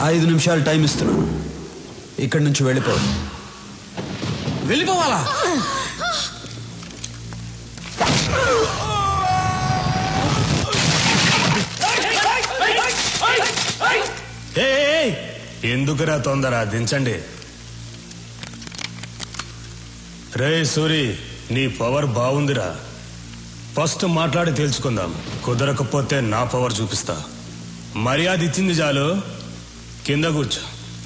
5 నిమిషాలు టైం ఇస్తున్నాను. ఇక్కడి నుంచి వెళ్ళిపో. వెళ్ళిపోవాలా? ఎందుకురా తొందర? దించండి. రే సూరి, నీ పవర్ బాగుందిరా. ఫస్ట్ మాట్లాడి తెలుసుకుందాం. కుదరకపోతే నా పవర్ చూపిస్తా. మర్యాద ఇచ్చింది చాలు. కింద కూర్చో.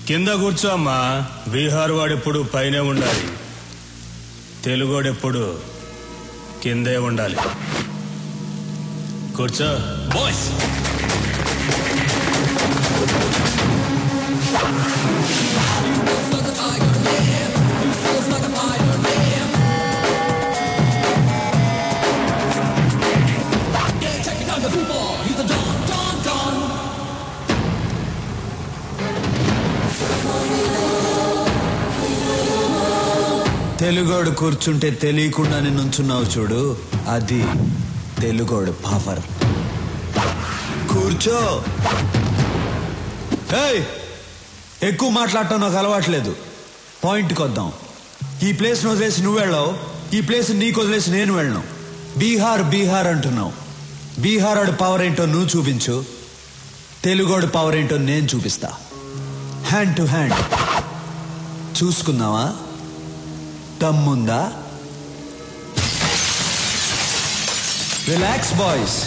కింద కూర్చో అమ్మా. బీహార్ వాడెప్పుడు పైనే ఉండాలి, తెలుగోడెప్పుడు కిందే ఉండాలి. కూర్చో. బాయ్స్, తెలుగోడు కూర్చుంటే తెలియకుండానే నుంచున్నావు చూడు, అది తెలుగోడు పవర్. కూర్చో. ఎక్కువ మాట్లాడటం నాకు అలవాట్లేదు. పాయింట్కి వద్దాం. ఈ ప్లేస్ను వదిలేసి నువ్వు వెళ్ళావు, ఈ ప్లేస్ నీకు వదిలేసి నేను వెళ్ళను. బీహార్ బీహార్ అంటున్నావు. బీహార్ వాడి పవర్ ఏంటో నువ్వు చూపించు, తెలుగోడు పవర్ ఏంటో నేను చూపిస్తా. హ్యాండ్ టు హ్యాండ్ చూసుకుందామా? దమ్ముందా? Relax boys.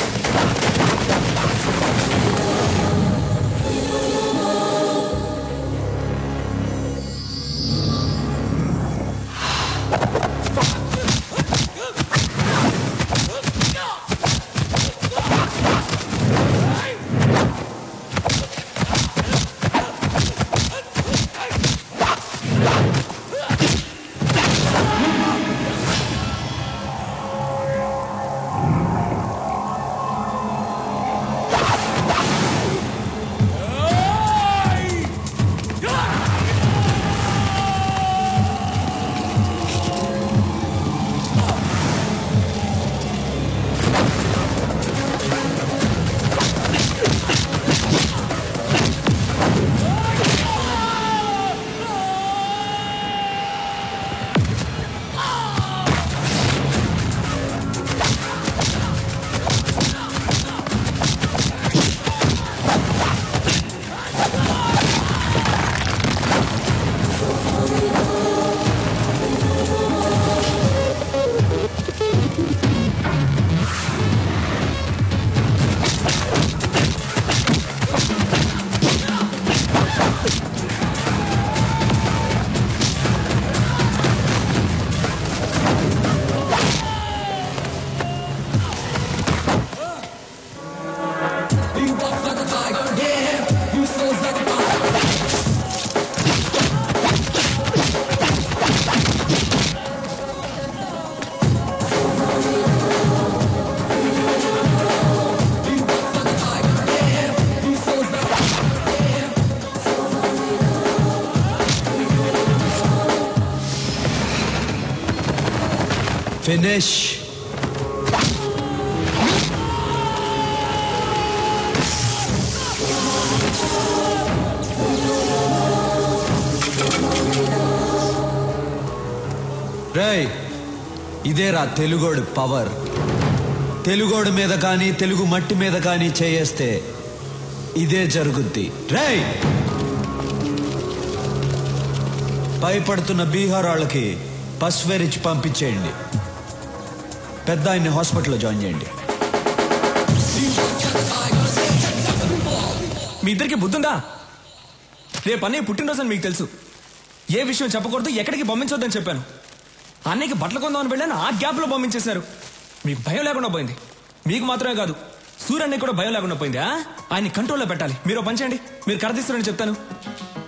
ఫినిష్. రేయ్, ఇదేరా తెలుగోడు పవర్. తెలుగోడు మీద కానీ తెలుగు మట్టి మీద కానీ చేయేస్తే ఇదే జరుగుద్ది. రేయ్, భయపడుతున్న బీహార్ వాళ్ళకి పసువేరిచ్చి పంపించేయండి. పెద్ద ఆయన్ని హాస్పిటల్లో జాయిన్ చేయండి. మీ ఇద్దరికి బుద్ధుందా? రేపు అన్నయ్య పుట్టినరోజు అని మీకు తెలుసు. ఏ విషయం చెప్పకూడదు, ఎక్కడికి పంపించొద్దని చెప్పాను. అన్నయ్యకి బట్టలు కొందామని వెళ్ళాను, ఆ గ్యాప్ లో పంపించేశారు. మీకు భయం లేకుండా పోయింది. మీకు మాత్రమే కాదు, సూర్యన్నయ్య కూడా భయం లేకుండా పోయింది. ఆయన్ని కంట్రోల్లో పెట్టాలి. మీరు పని చేయండి, మీరు కర్ర తీస్తారని చెప్తాను,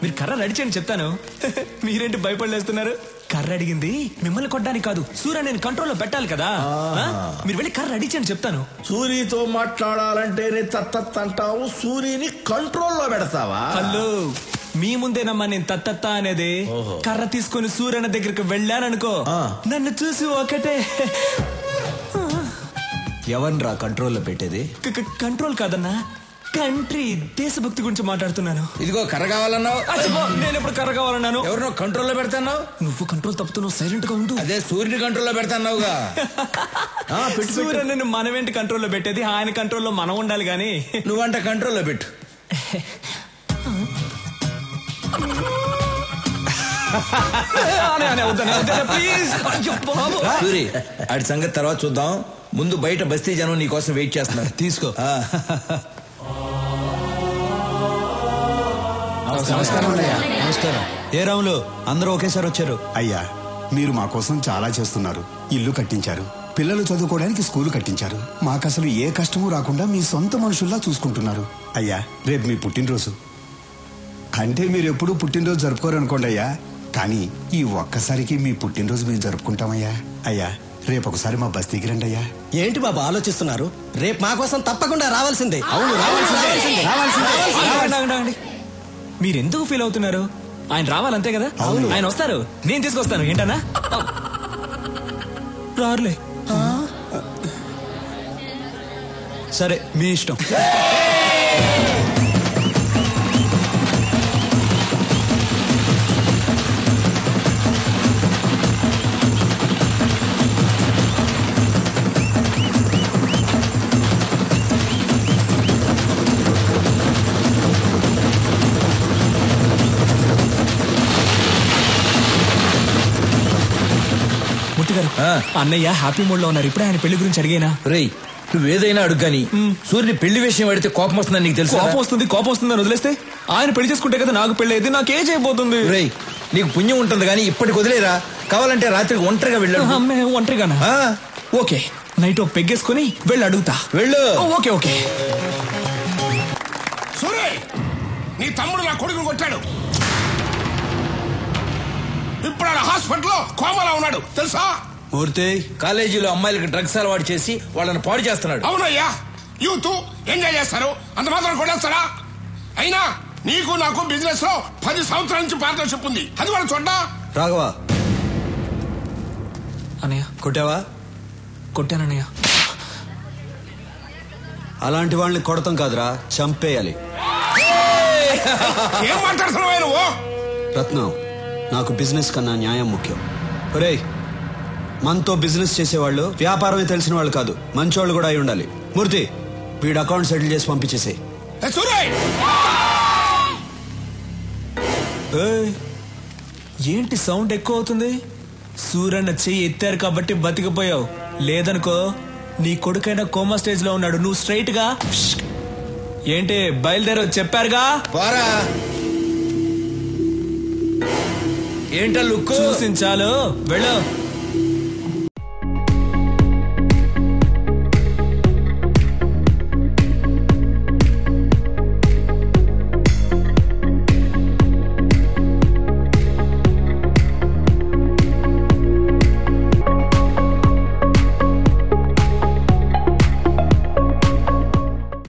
మీరు కర్ర రెడీ చేయండి చెప్తాను. మీరేంటి భయపడలేస్తున్నారు? కర్ర అడిగింది మిమ్మల్ని కొట్టడానికి కాదు, సూర్యని కంట్రోల్లో పెట్టాలి కదా. మీరు వెళ్ళి కర్ర రెడీ చేయండి చెప్తాను. సూర్యతో మాట్లాడాలంటేనే తత్తత్ అంటావు, సూర్యని కంట్రోల్లో పెడతావా? హలో, మీ ముందేనమ్మా నేను తత్తత్త అనేది. కర్ర తీసుకొని సూర్యన దగ్గరికి వెళ్ళాననుకో, నన్ను చూసి ఒకటే. ఎవన్రా కంట్రోల్లో పెట్టేది? కంట్రోల్ కాదన్నా, కంట్రీ దేశభక్తి గురించి మాట్లాడుతున్నాను. ఇదిగో కర్ర కావాలన్నావు. నేను ఎప్పుడు కర్ర కావాలన్నాను? ఎవరినో కంట్రోల్లో పెడతాన్నావు. నువ్వు కంట్రోల్ తప్పుతున్నావు, సైలెంట్ గా ఉండు. అదే సూర్యుని కంట్రోల్లో పెడతాన్నావుగా. సూర్యుని మనమేంటి కంట్రోల్లో పెట్టేది, ఆయన కంట్రోల్లో మనం ఉండాలి గాని. నువ్వంట కంట్రోల్లో పెట్టు. సూరి ఆడి సంగతి తర్వాత చూద్దాం. ముందు బయట బస్తీ జనం నీ కోసం వెయిట్ చేస్తున్నారు. తీసుకో. నమస్కారం. ఏ రాములు, అందరూ ఒకేసారి వచ్చారు. అయ్యా, మీరు మా కోసం చాలా చేస్తున్నారు. ఇల్లు కట్టించారు, పిల్లలు చదువుకోవడానికి స్కూలు కట్టించారు. మాకసలు ఏ కష్టమూ రాకుండా మీ సొంత మనుషుల్లా చూసుకుంటున్నారు. అయ్యా, రేపు మీ పుట్టినరోజు. అంటే మీరు ఎప్పుడూ పుట్టినరోజు జరుపుకోరు అనుకోండి అయ్యా, కానీ ఈ ఒక్కసారికి మీ పుట్టినరోజు మేము జరుపుకుంటామయ్యా. అయ్యా, రేపు ఒకసారి మా బస్తీకి రండి అయ్యా. ఏంటి బాబు ఆలోచిస్తున్నారు? రేపు మా కోసం తప్పకుండా రావాల్సిందే. అవును, రావాల్సిందే. మీరెందుకు ఫీల్ అవుతున్నారు? ఆయన రావాలంతే కదా. అవును, ఆయన వస్తారు, నేను తీసుకొస్తాను. ఏంటన్నా రారులే. సరే, మీ ఇష్టం. అన్నయ్య హ్యాపీ మూడ్ లో ఉన్నారు. ఇప్పుడే ఆయన పెళ్లి గురించి అడిగేనా? రేయ్, నువ్వేదైనా అడుగుగాని సూర్యుని పెళ్లి విషయం అడిగితే కోపం వస్తుందని నీకు తెలుసు. కోపం వస్తుంది అని వదిలేస్తే ఆయన పెళ్లి చేసుకుంటే కదా నాకు పెళ్లి అయితే నాకేం చేయబోతుంది? రేయ్, నీకు పుణ్యం ఉంటుంది కానీ ఇప్పటికి వదిలేరా. కావాలంటే రాత్రికి ఒంటరిగా వెళ్ళాడు. ఒంటరిగానా? ఓకే, నైట్ పెగ్గేసుకుని వెళ్ళి అడుగుతా. వెళ్ళు. Okay okay. సూర్య, నీ తమ్ముడు నా కొడుకుని కొట్టాడు. ఇప్పుడు ఆయన హాస్పిటల్లో కోమలా ఉన్నాడు తెలుసా? మూర్తి, కాలేజీలో అమ్మాయిలకు డ్రగ్స్ అలవాటు చేసి వాళ్ళని పాడు చేస్తున్నాడు. అవునయ్యా, యూత్ ఎంజాయ్ చేస్తారు, అంత మాత్రం కొట్టేస్తారా? అయినా నీకు నాకు బిజినెస్ లో 10 సంవత్సరాల నుంచి పార్ట్నర్షిప్ ఉంది. అది కూడా చూడ్డా. రాఘవా, అన్నయ్య కొట్టావా? కొట్టానన్నయ్య. అలాంటి వాళ్ళని కొడతాం కాదురా, చంపేయాలి. ఏం మాట్లాడుతున్నావా నువ్వు? రత్నం, నాకు బిజినెస్ కన్నా న్యాయం ముఖ్యం. ఒరేయ్, మనతో బిజినెస్ చేసేవాళ్ళు వ్యాపారమే తెలిసిన వాళ్ళు కాదు, మంచోళ్ళు కూడా అయి ఉండాలి. మూర్తి, వీడు అకౌంట్ సెటిల్ చేసి పంపించేసే. ఏంటి సౌండ్ ఎక్కువ అవుతుంది? సూరన్న చెయ్యి ఎత్తారు కాబట్టి బతికిపోయావు. లేదనుకో నీ కొడుకైనా కోమా స్టేజ్ లో ఉన్నాడు. నువ్వు స్ట్రైట్ గా ఏంటి బయలుదేరో చెప్పారుగా. పోరా. ఏంటా లుక్? చూసించాలు, వెళ్ళు.